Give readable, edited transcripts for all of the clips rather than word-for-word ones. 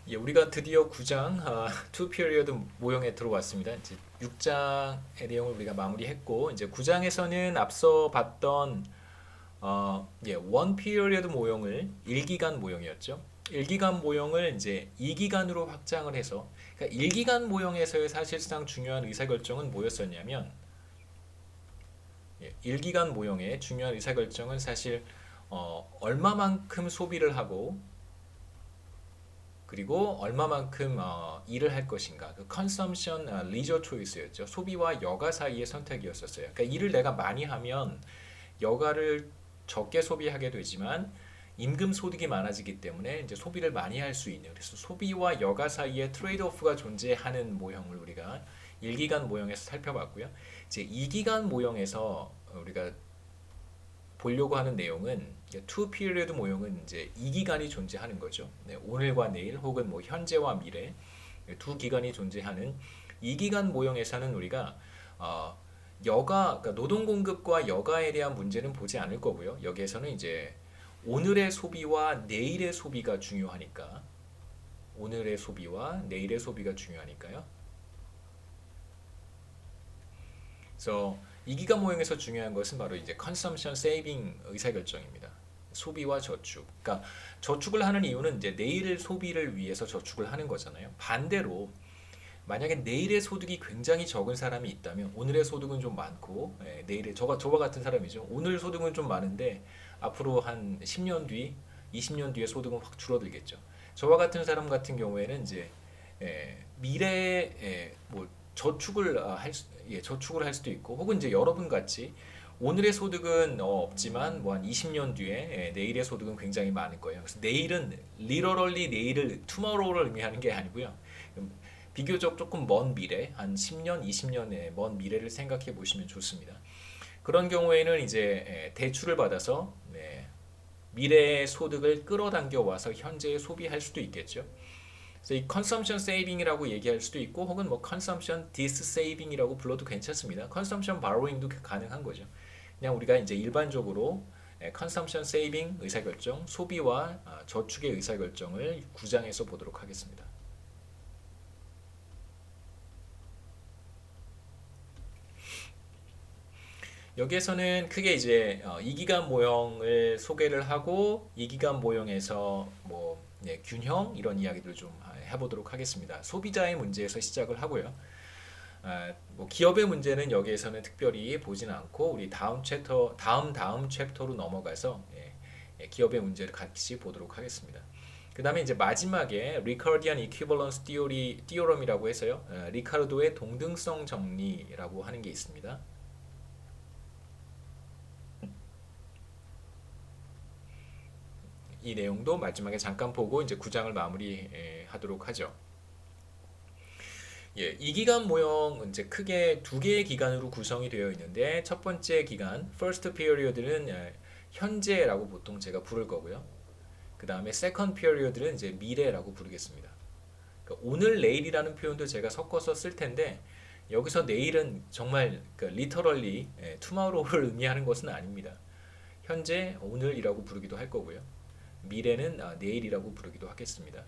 예, 우리가 드디어 9장 투 피리어드 모형에 들어왔습니다. 이제 6장의 내용을 우리가 마무리했고 이제 9장에서는 앞서 봤던 원 피리어드 모형을 1기간 모형이었죠. 1기간 모형을 이제 2기간으로 확장을 해서 그러니까 1기간 모형에서의 사실상 중요한 의사결정은 뭐였었냐면 1기간 모형의 중요한 의사결정은 사실 얼마만큼 소비를 하고 그리고 얼마만큼 일을 할 것인가 그 컨섬션 리저 초이스였죠. 소비와 여가 사이의 선택이었었어요. 그러니까 일을 내가 많이 하면 여가를 적게 소비하게 되지만 임금 소득이 많아지기 때문에 이제 소비를 많이 할 수 있는 그래서 소비와 여가 사이에 트레이드오프가 존재하는 모형을 우리가 1기간 모형에서 살펴봤고요. 이제 2기간 모형에서 우리가 보려고 하는 내용은 투 피리어드 모형은 이제 이 기간이 존재하는 거죠. 네, 오늘과 내일 혹은 뭐 현재와 미래 두 기간이 존재하는 이 기간 모형에서는 우리가 그러니까 노동 공급과 여가에 대한 문제는 보지 않을 거고요. 여기에서는 이제 오늘의 소비와 내일의 소비가 중요하니까 오늘의 소비와 내일의 소비가 중요하니까요. 그래서 이기가 모형에서 중요한 것은 바로 이제 consumption saving 의사결정입니다. 소비와 저축. 그러니까 저축을 하는 이유는 이제 내일 소비를 위해서 저축을 하는 거잖아요. 반대로 만약에 내일의 소득이 굉장히 적은 사람이 있다면 오늘의 소득은 좀 많고 내일의 저와 같은 사람이죠. 오늘 소득은 좀 많은데 앞으로 한 10년 뒤, 20년 뒤에 소득은 확 줄어들겠죠. 저와 같은 사람 같은 경우에는 이제 미래에 뭐 저축을 저축을 할 수도 있고 혹은 이제 여러분 같이 오늘의 소득은 없지만 뭐 한 20년 뒤에 내일의 소득은 굉장히 많을 거예요. 그래서 내일은 literally 내일을 tomorrow를 의미하는 게 아니고요. 비교적 조금 먼 미래, 한 10년, 20년의 먼 미래를 생각해 보시면 좋습니다. 그런 경우에는 이제 대출을 받아서 미래의 소득을 끌어당겨 와서 현재에 소비할 수도 있겠죠. 그래서 이 consumption saving이라고 얘기할 수도 있고 혹은 뭐 consumption dissaving이라고 불러도 괜찮습니다. consumption borrowing도 가능한 거죠. 그냥 우리가 이제 일반적으로 consumption saving 의사결정, 소비와 저축의 의사결정을 9장에서 보도록 하겠습니다. 여기에서는 크게 이제 이기간 모형을 소개를 하고 이기간 모형에서 뭐 균형 이런 이야기들 좀 해보도록 하겠습니다. 소비자의 문제에서 시작을 하고요. 뭐 기업의 문제는 여기에서는 특별히 보지는 않고 우리 다음 챕터 다음 챕터로 넘어가서 기업의 문제를 같이 보도록 하겠습니다. 그 다음에 이제 마지막에 리카르디안 이퀴벌런스 띠오럼이라고 해서요. 리카르도의 동등성 정리라고 하는 게 있습니다. 이 내용도 마지막에 잠깐 보고 이제 9장을 마무리하도록 하죠. 예, 이 기간 모형 이제 크게 두 개의 기간으로 구성이 되어 있는데 첫 번째 기간 first period는 현재라고 보통 제가 부를 거고요. 그 다음에 second period는 이제 미래라고 부르겠습니다. 그러니까 오늘 내일이라는 표현도 제가 섞어서 쓸 텐데 여기서 내일은 정말 literally tomorrow를 의미하는 것은 아닙니다. 현재 오늘이라고 부르기도 할 거고요. 미래는 내일이라고 부르기도 하겠습니다.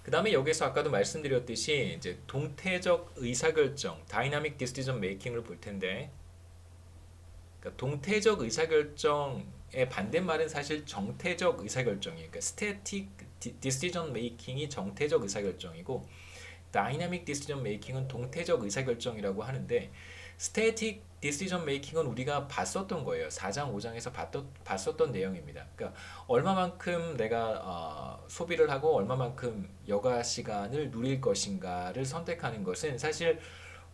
그 다음에 여기서 아까도 말씀드렸듯이 이제 동태적 의사결정, 다이나믹 디시전 메이킹을 볼 텐데, 그러니까 동태적 의사결정의 반대말은 사실 정태적 의사결정이에요. 그러니까 스태틱 디시전 메이킹이 정태적 의사결정이고, 다이나믹 디시전 메이킹은 동태적 의사결정이라고 하는데, 스태틱 디시전 메이킹은 우리가 봤었던 거예요. 4장, 5장에서 봤었던 내용입니다. 그러니까 얼마만큼 내가 소비를 하고 얼마만큼 여가 시간을 누릴 것인가를 선택하는 것은 사실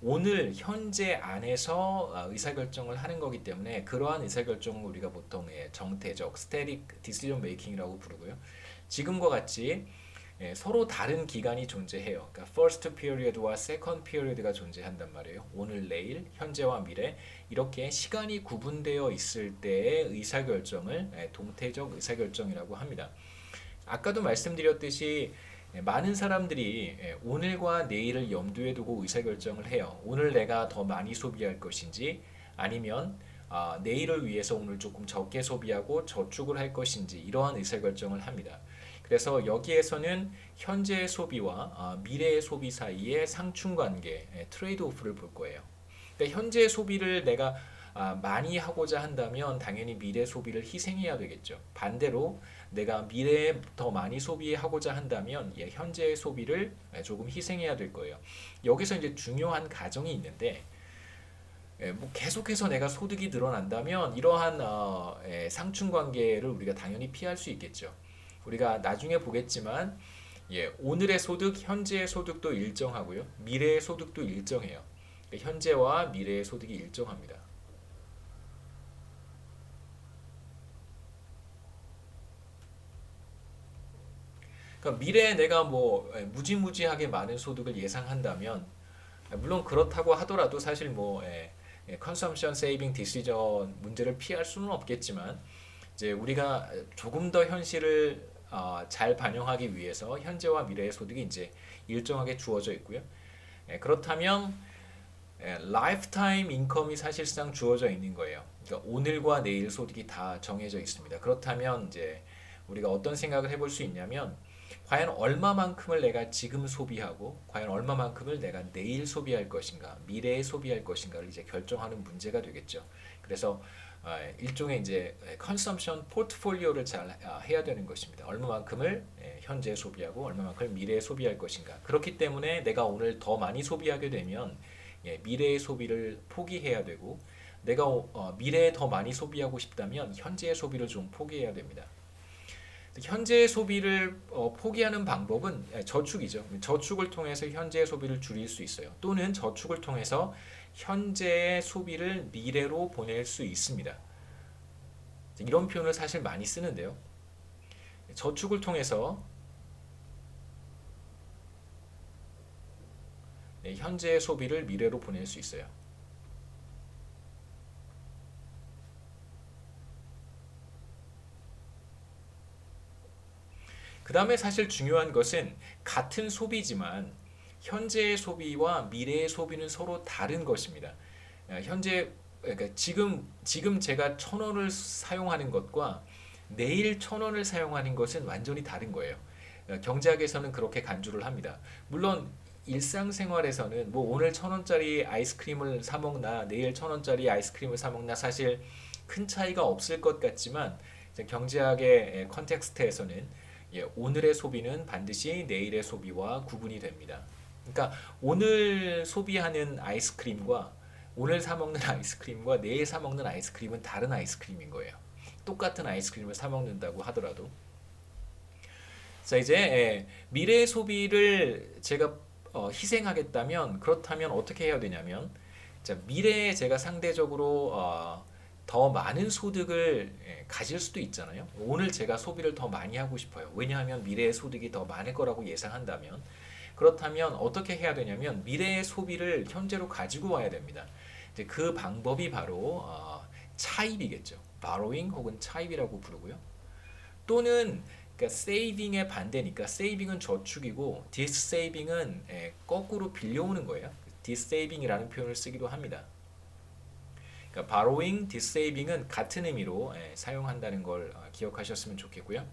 오늘 현재 안에서 의사결정을 하는 거기 때문에 그러한 의사결정을 우리가 보통 정태적, 스태틱 디시전 메이킹이라고 부르고요. 지금과 같이 서로 다른 기간이 존재해요. 그러니까 first period와 second period가 존재한단 말이에요. 오늘, 내일, 현재와 미래 이렇게 시간이 구분되어 있을 때의 의사결정을 동태적 의사결정이라고 합니다. 아까도 말씀드렸듯이 많은 사람들이 오늘과 내일을 염두에 두고 의사결정을 해요. 오늘 내가 더 많이 소비할 것인지 아니면 내일을 위해서 오늘 조금 적게 소비하고 저축을 할 것인지 이러한 의사결정을 합니다. 그래서 여기에서는 현재의 소비와 미래의 소비 사이의 상충관계, 트레이드 오프를 볼 거예요. 그러니까 현재의 소비를 내가 많이 하고자 한다면 당연히 미래 소비를 희생해야 되겠죠. 반대로 내가 미래에 더 많이 소비하고자 한다면 현재의 소비를 조금 희생해야 될 거예요. 여기서 이제 중요한 가정이 있는데 뭐 계속해서 내가 소득이 늘어난다면 이러한 상충관계를 우리가 당연히 피할 수 있겠죠. 우리가 나중에 보겠지만 오늘의 소득, 현재의 소득도 일정하고요. 미래의 소득도 일정해요. 현재와 미래의 소득이 일정합니다. 그러니까 미래에 내가 뭐 무지무지하게 많은 소득을 예상한다면 물론 그렇다고 하더라도 사실 뭐 컨섬션 세이빙 디시전 문제를 피할 수는 없겠지만 이제 우리가 조금 더 현실을 잘 반영하기 위해서 현재와 미래의 소득이 이제 일정하게 주어져 있고요. 그렇다면 라이프타임 인컴이 사실상 주어져 있는 거예요. 그러니까 오늘과 내일 소득이 다 정해져 있습니다. 그렇다면 이제 우리가 어떤 생각을 해볼 수 있냐면 과연 얼마만큼을 내가 지금 소비하고 과연 얼마만큼을 내가 내일 소비할 것인가, 미래에 소비할 것인가를 이제 결정하는 문제가 되겠죠. 그래서 일종의 이제 컨섬션 포트폴리오를 잘 해야 되는 것입니다. 얼마만큼을 현재 소비하고 얼마만큼을 미래에 소비할 것인가. 그렇기 때문에 내가 오늘 더 많이 소비하게 되면 미래의 소비를 포기해야 되고 내가 미래에 더 많이 소비하고 싶다면 현재의 소비를 좀 포기해야 됩니다. 현재의 소비를 포기하는 방법은 저축이죠. 저축을 통해서 현재의 소비를 줄일 수 있어요. 또는 저축을 통해서 현재의 소비를 미래로 보낼 수 있습니다. 이런 표현을 사실 많이 쓰는데요. 저축을 통해서 현재의 소비를 미래로 보낼 수 있어요. 그 다음에 사실 중요한 것은 같은 소비지만 현재의 소비와 미래의 소비는 서로 다른 것입니다. 그러니까 지금 제가 1,000원을 사용하는 것과 내일 1,000원을 사용하는 것은 완전히 다른 거예요. 경제학에서는 그렇게 간주를 합니다. 물론 일상생활에서는 뭐 오늘 1,000원짜리 아이스크림을 사 먹나 내일 1,000원짜리 아이스크림을 사 먹나 사실 큰 차이가 없을 것 같지만 경제학의 컨텍스트에서는 오늘의 소비는 반드시 내일의 소비와 구분이 됩니다. 그러니까 오늘 소비하는 아이스크림과 오늘 사 먹는 아이스크림과 내일 사 먹는 아이스크림은 다른 아이스크림인 거예요. 똑같은 아이스크림을 사 먹는다고 하더라도. 자, 이제 미래의 소비를 제가 희생하겠다면 그렇다면 어떻게 해야 되냐면 자, 미래에 제가 상대적으로 더 많은 소득을 가질 수도 있잖아요. 오늘 제가 소비를 더 많이 하고 싶어요. 왜냐하면 미래의 소득이 더 많을 거라고 예상한다면 그렇다면 어떻게 해야 되냐면 미래의 소비를 현재로 가지고 와야 됩니다. 이제 그 방법이 바로 차입이겠죠. borrowing 혹은 차입이라고 부르고요. 또는 그러니까 saving의 반대니까 saving은 저축이고 dissaving은 거꾸로 빌려오는 거예요. dissaving이라는 표현을 쓰기도 합니다. 그러니까 borrowing, dissaving은 같은 의미로 사용한다는 걸 기억하셨으면 좋겠고요.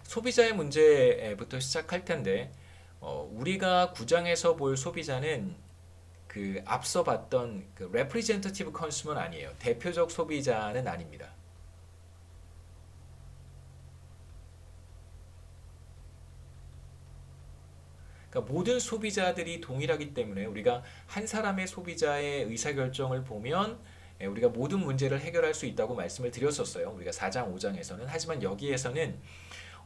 소비자의 문제부터 시작할 텐데 우리가 9장에서 볼 소비자는 그 앞서 봤던 그 representative consumer는 아니에요. 대표적 소비자는 아닙니다. 그러니까 모든 소비자들이 동일하기 때문에 우리가 한 사람의 소비자의 의사결정을 보면 우리가 모든 문제를 해결할 수 있다고 말씀을 드렸었어요. 우리가 4장, 5장에서는. 하지만 여기에서는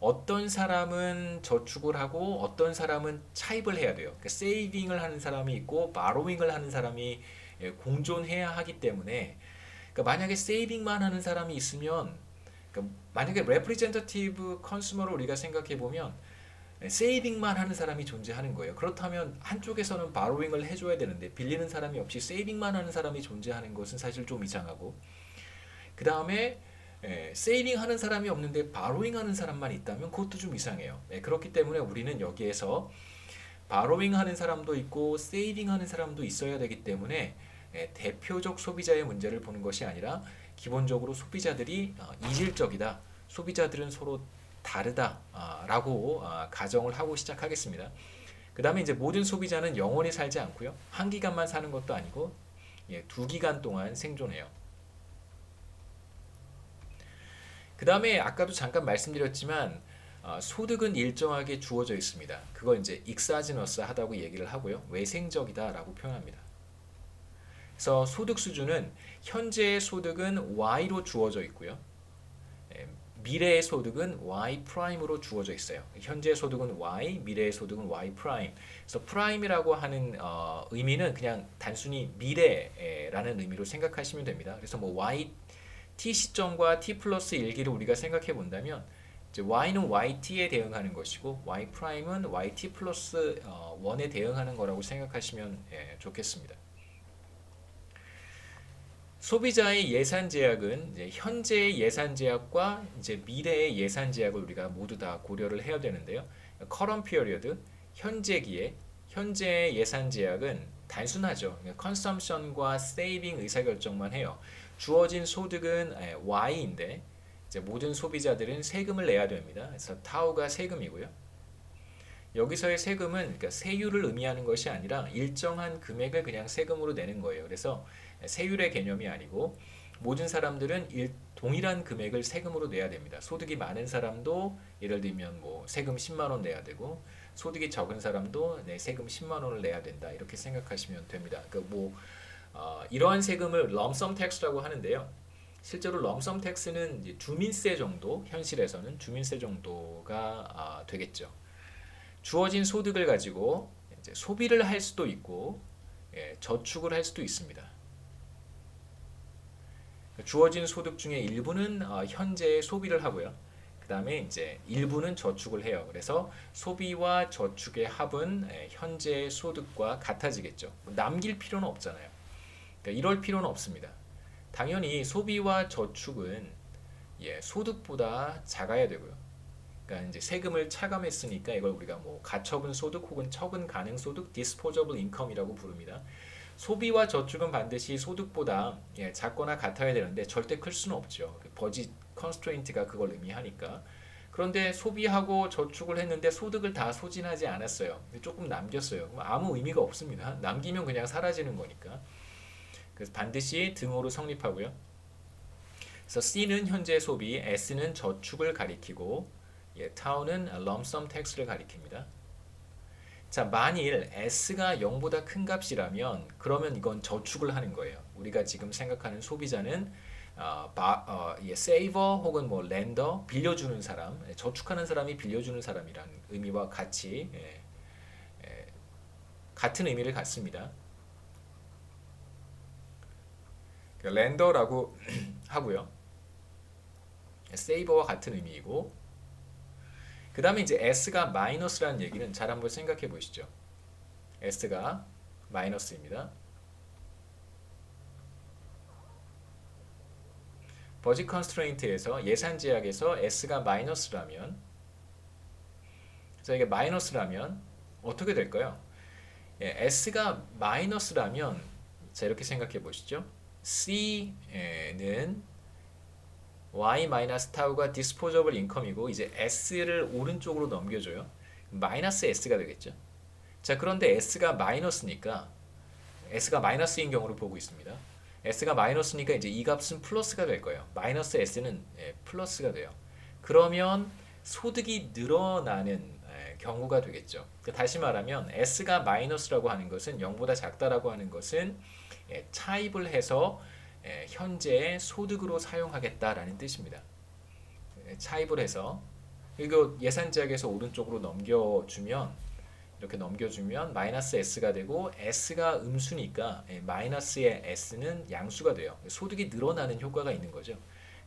어떤 사람은 저축을 하고 어떤 사람은 차입을 해야 돼요. 그러니까 세이빙을 하는 사람이 있고 바로잉을 하는 사람이 공존해야 하기 때문에 그러니까 만약에 세이빙만 하는 사람이 있으면 그러니까 만약에 레프리젠터티브 컨슈머로 우리가 생각해 보면 세이빙만 하는 사람이 존재하는 거예요. 그렇다면 한쪽에서는 바로잉을 해줘야 되는데 빌리는 사람이 없이 세이빙만 하는 사람이 존재하는 것은 사실 좀 이상하고 그 다음에 세이빙 하는 사람이 없는데 바로잉 하는 사람만 있다면 그것도 좀 이상해요. 그렇기 때문에 우리는 여기에서 바로잉 하는 사람도 있고 세이빙 하는 사람도 있어야 되기 때문에 대표적 소비자의 문제를 보는 것이 아니라 기본적으로 소비자들이 이질적이다. 소비자들은 서로 다르다라고 가정을 하고 시작하겠습니다. 그 다음에 이제 모든 소비자는 영원히 살지 않고요. 한 기간만 사는 것도 아니고 2기간 동안 생존해요. 그 다음에 아까도 잠깐 말씀드렸지만 소득은 일정하게 주어져 있습니다. 그걸 이제 익사지너스하다고 얘기를 하고요. 외생적이다라고 표현합니다. 그래서 소득 수준은 현재의 소득은 Y로 주어져 있고요. 미래의 소득은 Y 프라임으로 주어져 있어요. 현재의 소득은 Y, 미래의 소득은 Y 프라임. 그래서 프라임이라고 하는 의미는 그냥 단순히 미래라는 의미로 생각하시면 됩니다. 그래서 뭐 Y t 시점과 t 플러스 1기를 우리가 생각해 본다면 이제 y는 yt에 대응하는 것이고 y 프라임은 yt 플러스 1에 대응하는 거라고 생각하시면 좋겠습니다. 소비자의 예산 제약은 이제 현재의 예산 제약과 이제 미래의 예산 제약을 우리가 모두 다 고려를 해야 되는데요. current period, 현재기에 현재의 예산 제약은 단순하죠. consumption과 saving 의사결정만 해요. 주어진 소득은 Y인데 이제 모든 소비자들은 세금을 내야 됩니다. 그래서 타우가 세금이고요. 여기서의 세금은 그러니까 세율을 의미하는 것이 아니라 일정한 금액을 그냥 세금으로 내는 거예요. 그래서 세율의 개념이 아니고 모든 사람들은 동일한 금액을 세금으로 내야 됩니다. 소득이 많은 사람도 예를 들면 뭐 세금 10만 원 내야 되고 소득이 적은 사람도 세금 10만 원을 내야 된다. 이렇게 생각하시면 됩니다. 이러한 세금을 럼섬 텍스라고 하는데요. 실제로 럼섬 텍스는 주민세 정도, 현실에서는 주민세 정도가 되겠죠. 주어진 소득을 가지고 이제 소비를 할 수도 있고 저축을 할 수도 있습니다. 주어진 소득 중에 일부는 현재 소비를 하고요. 그 다음에 이제 일부는 저축을 해요. 그래서 소비와 저축의 합은 현재 소득과 같아지겠죠. 남길 필요는 없잖아요. 그러니까 이럴 필요는 없습니다. 당연히 소비와 저축은 소득보다 작아야 되고요. 그러니까 이제 세금을 차감했으니까 이걸 우리가 뭐 가처분 소득 혹은 처분 가능 소득 (disposable income이라고 부릅니다. 소비와 저축은 반드시 소득보다 작거나 같아야 되는데 절대 클 수는 없죠. 버짓 컨스트레인트가 그걸 의미하니까. 그런데 소비하고 저축을 했는데 소득을 다 소진하지 않았어요. 조금 남겼어요. 그럼 아무 의미가 없습니다. 남기면 그냥 사라지는 거니까. 그래서 반드시 등호로 성립하고요. 그래서 C는 현재 소비, S는 저축을 가리키고 타우는 lump-sum tax를 가리킵니다. 자, 만일 S가 0보다 큰 값이라면 그러면 이건 저축을 하는 거예요. 우리가 지금 생각하는 소비자는 saver 혹은 뭐 lender, 빌려주는 사람, 저축하는 사람이 빌려주는 사람이라는 의미와 같이 같은 의미를 갖습니다. 렌더라고 하고요. 세이버와 같은 의미이고 그 다음에 이제 S가 마이너스라는 얘기는 잘 한번 생각해 보시죠. S가 마이너스입니다. 버짓 컨스트레인트에서 예산 제약에서 S가 마이너스라면 이게 마이너스라면 어떻게 될까요? S가 마이너스라면 자 이렇게 생각해 보시죠. C는 Y 마이너스 타우가 disposable income이고 이제 S를 오른쪽으로 넘겨줘요. 마이너스 S가 되겠죠. 자 그런데 S가 마이너스니까 S가 마이너스인 경우를 보고 있습니다. S가 마이너스니까 이제 이 값은 플러스가 될 거예요. 마이너스 S는 플러스가 돼요. 그러면 소득이 늘어나는 경우가 되겠죠. 다시 말하면 S가 마이너스라고 하는 것은 0보다 작다라고 하는 것은 차입을 해서 현재의 소득으로 사용하겠다라는 뜻입니다. 차입을 해서 그리고 예산 제약에서 오른쪽으로 이렇게 넘겨주면 마이너스 S가 되고 S가 음수니까 마이너스의 S는 양수가 돼요. 소득이 늘어나는 효과가 있는 거죠.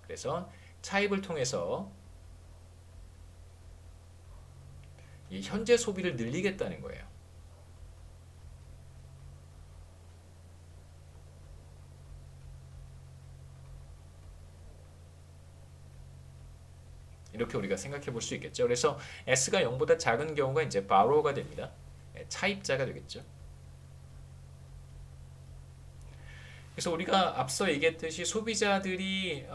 그래서 차입을 통해서 이 현재 소비를 늘리겠다는 거예요. 이렇게 우리가 생각해 볼 수 있겠죠. 그래서 S가 0보다 작은 경우가 이제 borrower가 됩니다. 차입자가 되겠죠. 그래서 우리가 앞서 얘기했듯이 소비자들이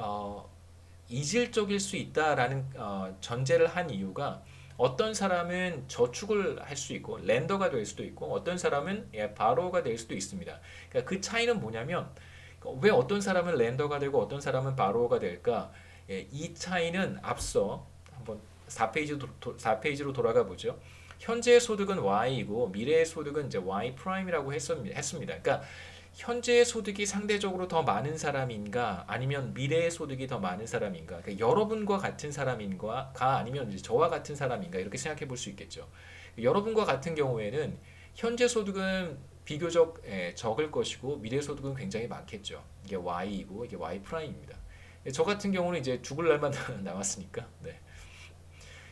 이질적일 수 있다라는 전제를 한 이유가 어떤 사람은 저축을 할 수 있고 렌더가 될 수도 있고 어떤 사람은 바로가 될 수도 있습니다. 그러니까 그 차이는 뭐냐면 왜 어떤 사람은 렌더가 되고 어떤 사람은 바로가 될까? 이 차이는 앞서 한번 4페이지로 돌아가 보죠. 현재의 소득은 Y이고 미래의 소득은 이제 Y 프라임이라고 했습니다. 그러니까 현재의 소득이 상대적으로 더 많은 사람인가 아니면 미래의 소득이 더 많은 사람인가 그러니까 여러분과 같은 사람인가 아니면 이제 저와 같은 사람인가 이렇게 생각해 볼 수 있겠죠. 여러분과 같은 경우에는 현재 소득은 비교적 적을 것이고 미래 소득은 굉장히 많겠죠. 이게 Y이고 이게 Y 프라임입니다. 저 같은 경우는 이제 죽을 날만 남았으니까 네.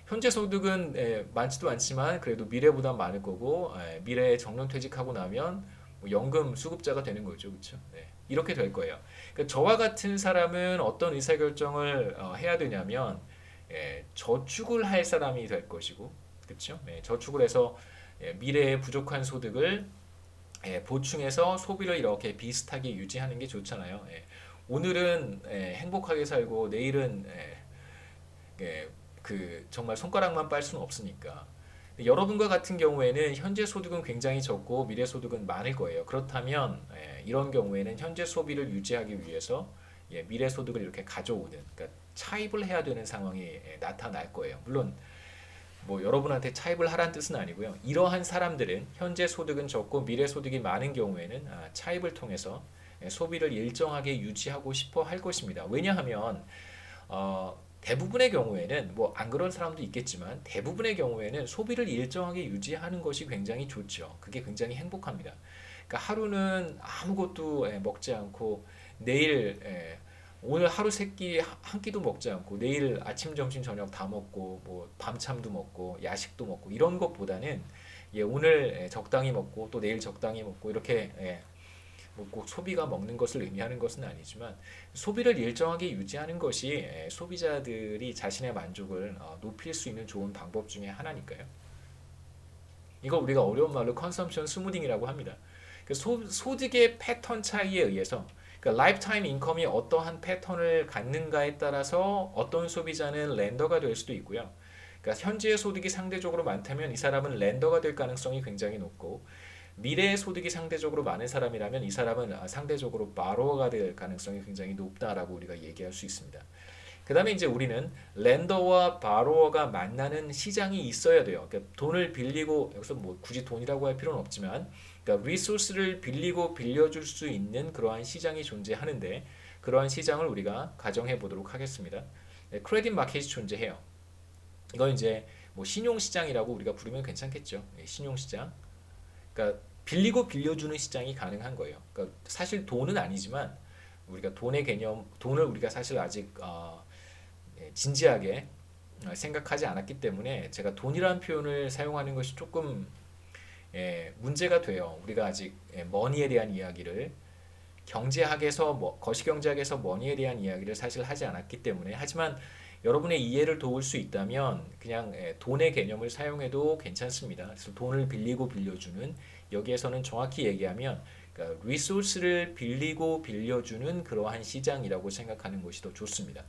현재 소득은 많지도 않지만 그래도 미래보다 많을 거고 미래에 정년퇴직하고 나면 뭐 연금 수급자가 되는 거죠, 그렇죠? 네. 이렇게 될 거예요. 그러니까 저와 같은 사람은 어떤 의사결정을 해야 되냐면 저축을 할 사람이 될 것이고, 그렇죠? 저축을 해서 미래에 부족한 소득을 보충해서 소비를 이렇게 비슷하게 유지하는 게 좋잖아요. 오늘은 행복하게 살고 내일은 그 정말 손가락만 빨 수는 없으니까. 여러분과 같은 경우에는 현재 소득은 굉장히 적고 미래 소득은 많을 거예요. 그렇다면 이런 경우에는 현재 소비를 유지하기 위해서 미래 소득을 이렇게 가져오는 그러니까 차입을 해야 되는 상황이 나타날 거예요. 물론 뭐 여러분한테 차입을 하라는 뜻은 아니고요. 이러한 사람들은 현재 소득은 적고 미래 소득이 많은 경우에는 차입을 통해서 소비를 일정하게 유지하고 싶어 할 것입니다. 왜냐하면 대부분의 경우에는 뭐 안 그런 사람도 있겠지만 대부분의 경우에는 소비를 일정하게 유지하는 것이 굉장히 좋죠. 그게 굉장히 행복합니다. 그러니까 하루는 아무것도 먹지 않고 내일 오늘 하루 세끼 한 끼도 먹지 않고 내일 아침 점심 저녁 다 먹고 뭐 밤참도 먹고 야식도 먹고 이런 것보다는 오늘 적당히 먹고 또 내일 적당히 먹고 이렇게 뭐꼭 소비가 먹는 것을 의미하는 것은 아니지만 소비를 일정하게 유지하는 것이 소비자들이 자신의 만족을 높일 수 있는 좋은 방법 중에 하나니까요. 이걸 우리가 어려운 말로 컨섬션 스무딩이라고 합니다. 소득의 패턴 차이에 의해서 그러니까 라이프타임 인컴이 어떠한 패턴을 갖는가에 따라서 어떤 소비자는 렌더가 될 수도 있고요. 그러니까 현재의 소득이 상대적으로 많다면 이 사람은 렌더가 될 가능성이 굉장히 높고 미래의 소득이 상대적으로 많은 사람이라면 이 사람은 상대적으로 바로어가 될 가능성이 굉장히 높다라고 우리가 얘기할 수 있습니다. 그 다음에 이제 우리는 렌더와 바로어가 만나는 시장이 있어야 돼요. 그러니까 돈을 빌리고 여기서 뭐 굳이 돈이라고 할 필요는 없지만 그러니까 리소스를 빌리고 빌려줄 수 있는 그러한 시장이 존재하는데 그러한 시장을 우리가 가정해 보도록 하겠습니다. 크레딧 마켓이 존재해요. 이건 이제 뭐 신용시장이라고 우리가 부르면 괜찮겠죠. 신용시장. 그러니까 빌리고 빌려주는 시장이 가능한 거예요. 그러니까 사실 돈은 아니지만 우리가 돈의 개념, 돈을 우리가 사실 아직 진지하게 생각하지 않았기 때문에 제가 돈이라는 표현을 사용하는 것이 조금 문제가 돼요. 우리가 아직 머니에 대한 이야기를 경제학에서 거시경제학에서 머니에 대한 이야기를 사실 하지 않았기 때문에 하지만 여러분의 이해를 도울 수 있다면 그냥 돈의 개념을 사용해도 괜찮습니다. 그래서 돈을 빌리고 빌려주는 여기에서는 정확히 얘기하면 그러니까 리소스를 빌리고 빌려주는 그러한 시장이라고 생각하는 것이 더 좋습니다.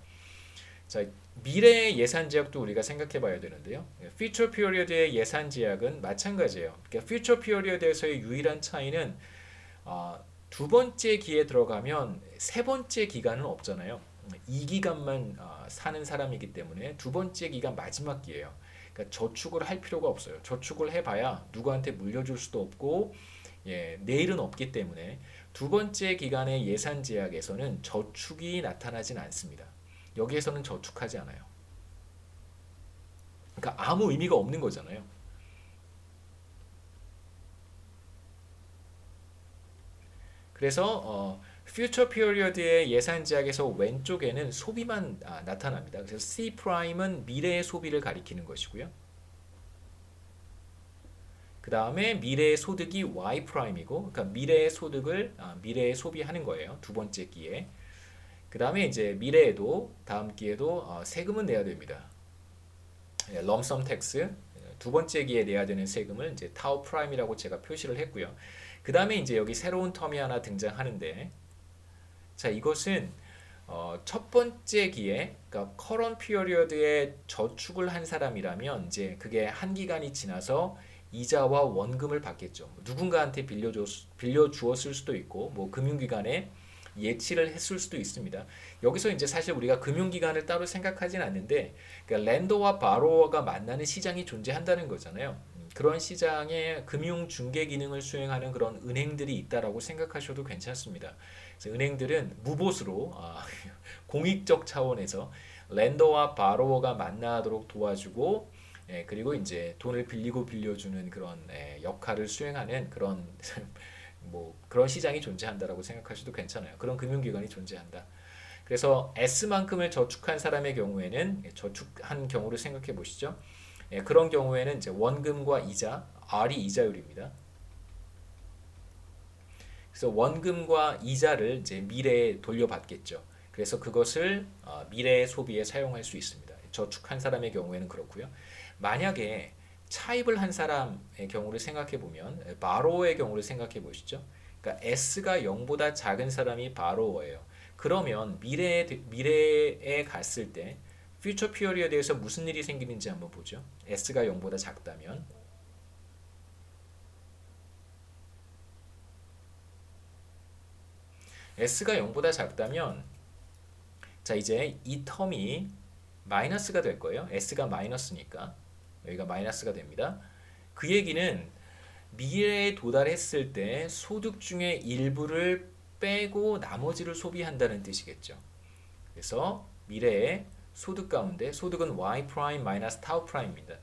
자, 미래의 예산 제약도 우리가 생각해 봐야 되는데요. future period의 예산 제약은 마찬가지예요. 그러니까 future period에서의 유일한 차이는 두 번째 기에 들어가면 세 번째 기간은 없잖아요. 이 기간만 사는 사람이기 때문에 두 번째 기간 마지막 기예요. 그러니까 저축을 할 필요가 없어요. 저축을 해봐야 누구한테 물려줄 수도 없고 내일은 없기 때문에 두 번째 기간의 예산 제약에서는 저축이 나타나진 않습니다. 여기에서는 저축하지 않아요. 그러니까 아무 의미가 없는 거잖아요. 그래서 future period의 예산 제약에서 왼쪽에는 소비만 나타납니다. 그래서 C 프라임은 미래의 소비를 가리키는 것이고요. 그 다음에 미래의 소득이 Y 프라임이고, 그러니까 미래의 소득을 미래에 소비하는 거예요. 두 번째 기에. 그 다음에 이제 미래에도 다음 기에도 세금은 내야 됩니다. 럼섬 텍스 두 번째 기에 내야 되는 세금을 이제 타우 프라임이라고 제가 표시를 했고요. 그 다음에 이제 여기 새로운 텀이 하나 등장하는데 자, 이것은 첫 번째 기회, 그러니까 current period에 저축을 한 사람이라면 이제 그게 한 기간이 지나서 이자와 원금을 받겠죠. 누군가한테 빌려주었을 수도 있고, 뭐 금융기관에 예치를 했을 수도 있습니다. 여기서 이제 사실 우리가 금융기관을 따로 생각하진 않는데, 그러니까 렌더와 바로워가 만나는 시장이 존재한다는 거잖아요. 그런 시장에 금융 중개 기능을 수행하는 그런 은행들이 있다라고 생각하셔도 괜찮습니다. 그래서 은행들은 무보수로 공익적 차원에서 렌더와 바로워가 만나도록 도와주고 그리고 이제 돈을 빌리고 빌려주는 그런 역할을 수행하는 그런 뭐 그런 시장이 존재한다라고 생각하셔도 괜찮아요. 그런 금융기관이 존재한다. 그래서 S만큼을 저축한 사람의 경우에는 저축한 경우를 생각해 보시죠. 그런 경우에는 이제 원금과 이자, R이 이자율입니다. 그래서 원금과 이자를 이제 미래에 돌려받겠죠. 그래서 그것을 미래의 소비에 사용할 수 있습니다. 저축한 사람의 경우에는 그렇고요. 만약에 차입을 한 사람의 경우를 생각해 보면 바로어의 경우를 생각해 보시죠. 그러니까 S가 0보다 작은 사람이 바로어예요. 그러면 미래에 갔을 때 future period에서 무슨 일이 생기는지 한번 보죠. S가 0보다 작다면 S가 0보다 작다면 자 이제 이 텀이 마이너스가 될 거예요. S가 마이너스니까 여기가 마이너스가 됩니다. 그 얘기는 미래에 도달했을 때 소득 중에 일부를 빼고 나머지를 소비한다는 뜻이겠죠. 그래서 미래에 소득 가운데 소득은 y 프라임 마이너스 타우 프라임입니다.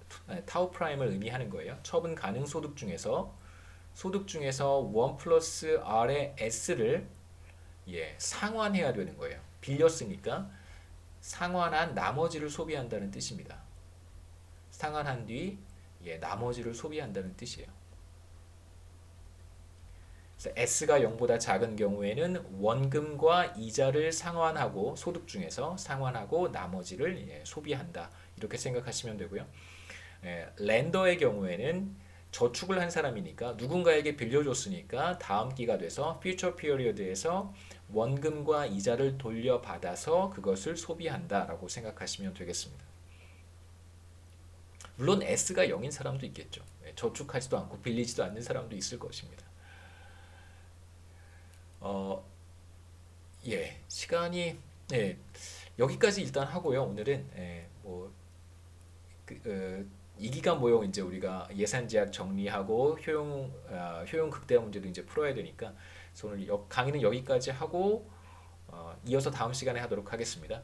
타우 프라임을 의미하는 거예요. 처분 가능 소득 중에서 1 플러스 r의 s를 상환해야 되는 거예요. 빌렸으니까 상환한 나머지를 소비한다는 뜻입니다. 상환한 뒤 나머지를 소비한다는 뜻이에요. 그래서 S가 0보다 작은 경우에는 원금과 이자를 상환하고 소득 중에서 상환하고 나머지를 소비한다. 이렇게 생각하시면 되고요. 렌더의 경우에는 저축을 한 사람이니까 누군가에게 빌려줬으니까 다음 기가 돼서 future period에서 원금과 이자를 돌려받아서 그것을 소비한다라고 생각하시면 되겠습니다. 물론 S가 0인 사람도 있겠죠. 저축하지도 않고 빌리지도 않는 사람도 있을 것입니다. 시간이 여기까지 일단 하고요. 오늘은 이 기간 모형 이제 우리가 예산 제약 정리하고 효용 극대화 문제도 이제 풀어야 되니까 그래서 오늘 강의는 여기까지 하고 이어서 다음 시간에 하도록 하겠습니다.